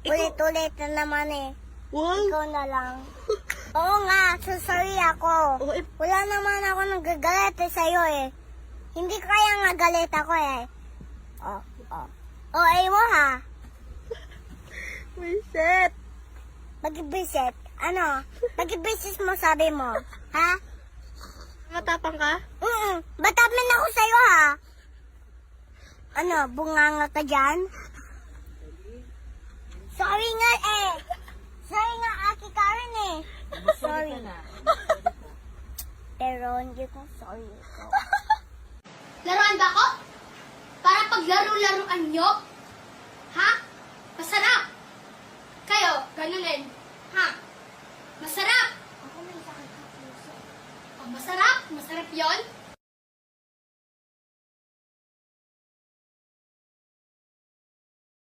Ulit-ulit na naman eh. Wow. Ikaw na lang. Oo nga, so sorry ako. Oh, Wala naman ako nagagalit sa'yo eh. Hindi kaya nga galit ako eh. Oh. Ay mo ha. Reset. Mag-visit. Ano? Mag-visit mo sabi mo. Ha? Matapang ka? Batamin ako sa'yo ha. Ano, bunganga ka dyan? Sorry nga eh. Sorry nga, Aki Karen eh. Sorry. Pero hindi ko sorry ito. Laruan ba ako? Para paglaro-laruan nyo? Ha? Masarap! Kayo, ganun din.